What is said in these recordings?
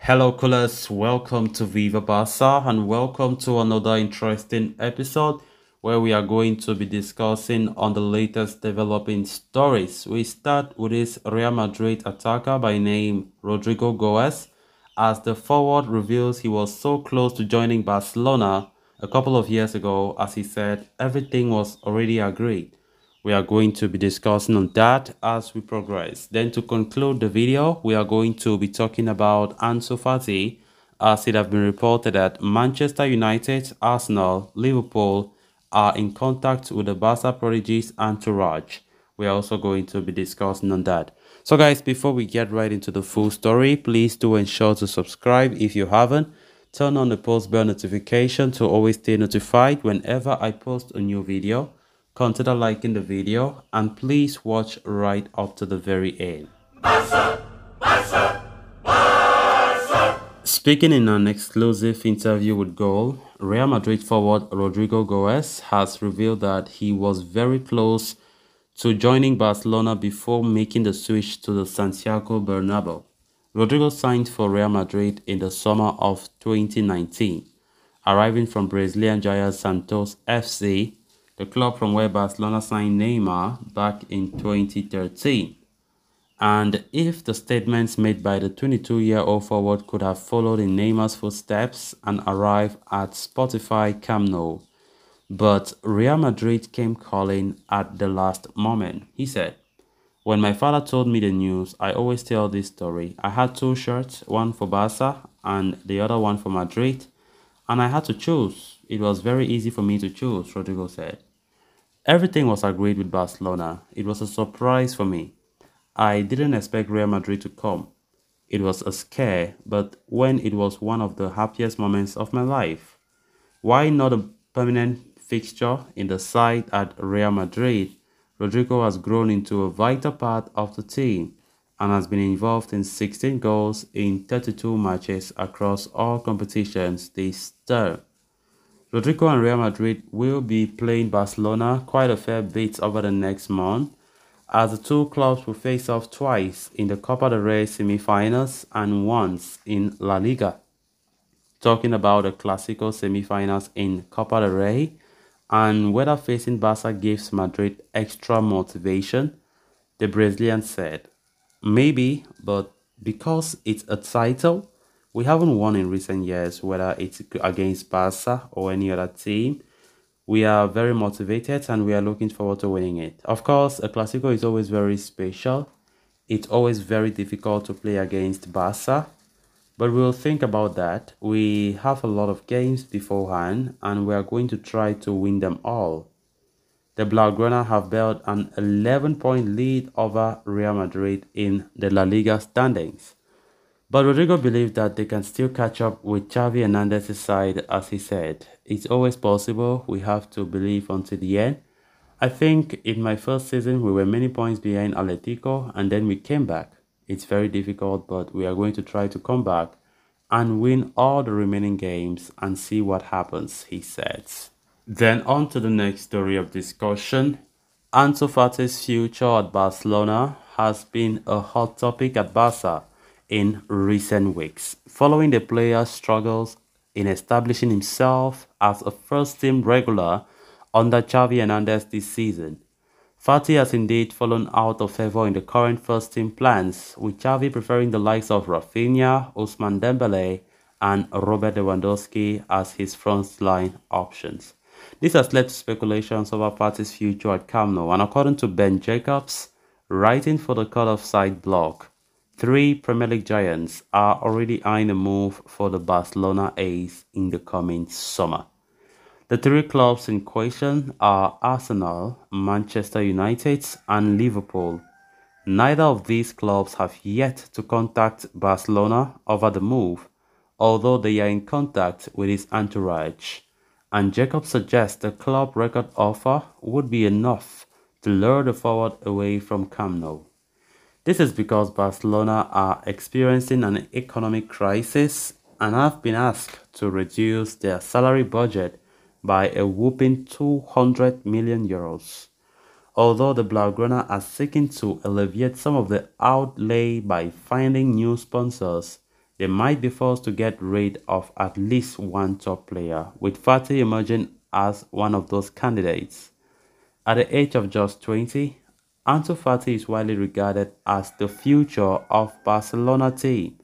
Hello, coolers. Welcome to Viva Barca and welcome to another interesting episode where we are going to be discussing on the latest developing stories. We start with this Real Madrid attacker by name Rodrygo Goes, as the forward reveals he was so close to joining Barcelona a couple of years ago. As he said, everything was already agreed. We are going to be discussing on that as we progress. Then to conclude the video, we are going to be talking about Ansu Fati, as it has been reported that Manchester United, Arsenal, Liverpool are in contact with the Barca prodigy's entourage. We are also going to be discussing on that. So guys, before we get right into the full story, please do ensure to subscribe if you haven't. Turn on the post bell notification to always stay notified whenever I post a new video. Consider liking the video and please watch right up to the very end. Speaking in an exclusive interview with Goal, Real Madrid forward Rodrygo Goes has revealed that he was very close to joining Barcelona before making the switch to the Santiago Bernabeu. Rodrygo signed for Real Madrid in the summer of 2019, arriving from Brazilian giant Santos FC, the club from where Barcelona signed Neymar back in 2013. And if the statements made by the 22-year-old forward could have followed in Neymar's footsteps and arrived at Spotify Camp Nou, but Real Madrid came calling at the last moment. He said, "When my father told me the news, I always tell this story. I had two shirts, one for Barca and the other one for Madrid, and I had to choose. It was very easy for me to choose," Rodrygo said. "Everything was agreed with Barcelona. It was a surprise for me. I didn't expect Real Madrid to come. It was a scare, but when it was one of the happiest moments of my life. Why not a permanent fixture in the side at Real Madrid? Rodrygo has grown into a vital part of the team and has been involved in 16 goals in 32 matches across all competitions this term. Rodrygo and Real Madrid will be playing Barcelona quite a fair bit over the next month, as the two clubs will face off twice in the Copa del Rey semi-finals and once in La Liga. Talking about the Clásico semi-finals in Copa del Rey and whether facing Barca gives Madrid extra motivation, the Brazilian said, "Maybe, but because it's a title we haven't won in recent years, whether it's against Barca or any other team, we are very motivated and we are looking forward to winning it. Of course, a Clásico is always very special. It's always very difficult to play against Barca, but we'll think about that. We have a lot of games beforehand and we are going to try to win them all." The Blaugrana have built an 11-point lead over Real Madrid in the La Liga standings. But Rodrygo believes that they can still catch up with Xavi Hernandez's side. As he said, "It's always possible. We have to believe until the end. I think in my first season we were many points behind Atletico and then we came back. It's very difficult, but we are going to try to come back and win all the remaining games and see what happens," he says. Then on to the next story of discussion. Ansu Fati's future at Barcelona has been a hot topic at Barca in recent weeks, following the player's struggles in establishing himself as a first-team regular under Xavi Hernandez this season. Fati has indeed fallen out of favor in the current first-team plans, with Xavi preferring the likes of Rafinha, Ousmane Dembele, and Robert Lewandowski as his front-line options. This has led to speculations over Fati's future at Camp Nou, and according to Ben Jacobs, writing for the Cut Offside blog, three Premier League giants are already eyeing a move for the Barcelona ace in the coming summer. The three clubs in question are Arsenal, Manchester United, and Liverpool. Neither of these clubs have yet to contact Barcelona over the move, although they are in contact with his entourage. And Jacob suggests the club record offer would be enough to lure the forward away from Camp Nou. This is because Barcelona are experiencing an economic crisis and have been asked to reduce their salary budget by a whopping 200 million euros. Although the Blaugrana are seeking to alleviate some of the outlay by finding new sponsors, they might be forced to get rid of at least one top player, with Fati emerging as one of those candidates. At the age of just 20, Ansu Fati is widely regarded as the future of Barcelona team,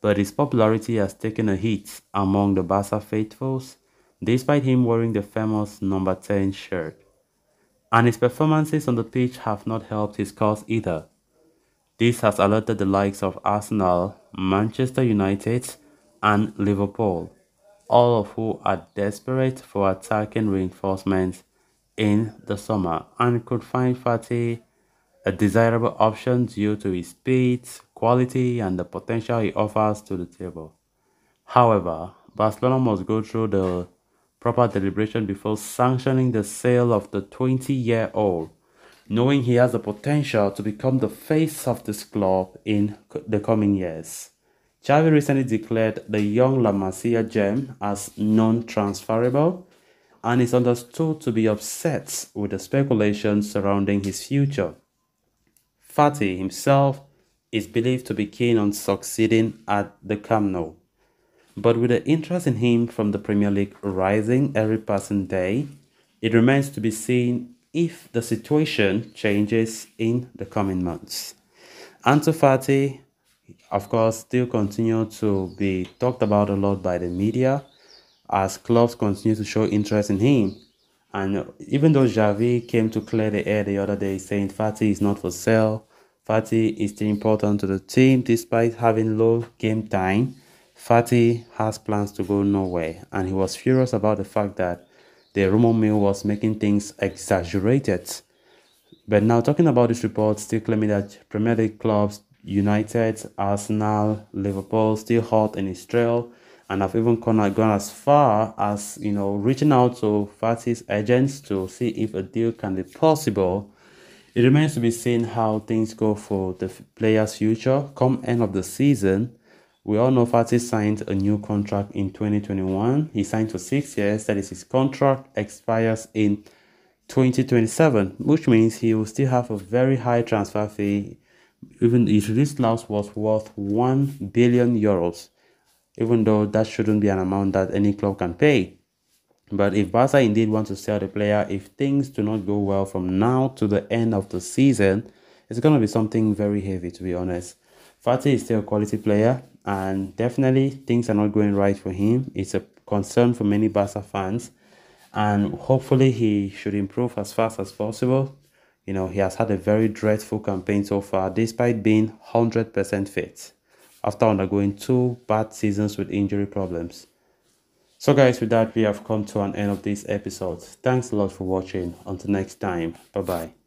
but his popularity has taken a hit among the Barca faithfuls, despite him wearing the famous number 10 shirt. And his performances on the pitch have not helped his cause either. This has alerted the likes of Arsenal, Manchester United, and Liverpool, all of who are desperate for attacking reinforcements in the summer and could find Fati a desirable option due to his speed, quality, and the potential he offers to the table. However, Barcelona must go through the proper deliberation before sanctioning the sale of the 20-year-old, knowing he has the potential to become the face of this club in the coming years. Xavi recently declared the young La Masia gem as non-transferable and is understood to be upset with the speculation surrounding his future. Fati himself is believed to be keen on succeeding at the Camp Nou, but with the interest in him from the Premier League rising every passing day, it remains to be seen if the situation changes in the coming months. Ansu Fati, of course, still continue to be talked about a lot by the media as clubs continue to show interest in him. And even though Xavi came to clear the air the other day saying Fati is not for sale, Fati is still important to the team despite having low game time. Fati has plans to go nowhere, and he was furious about the fact that the rumor mill was making things exaggerated. But now talking about this report, still claiming that Premier League clubs, United, Arsenal, Liverpool, still hot in his trail, and have even gone as far as reaching out to Fati's agents to see if a deal can be possible. It remains to be seen how things go for the player's future come end of the season. We all know Fati signed a new contract in 2021. He signed for 6 years. That is, his contract expires in 2027, which means he will still have a very high transfer fee. Even his release clause was worth 1 billion euros, even though that shouldn't be an amount that any club can pay. But if Barca indeed want to sell the player, if things do not go well from now to the end of the season, it's going to be something very heavy, to be honest. Fati is still a quality player, and definitely things are not going right for him. It's a concern for many Barca fans, and hopefully he should improve as fast as possible. He has had a very dreadful campaign so far, despite being 100% fit, after undergoing 2 bad seasons with injury problems. So guys, with that, we have come to an end of this episode. Thanks a lot for watching. Until next time, bye bye.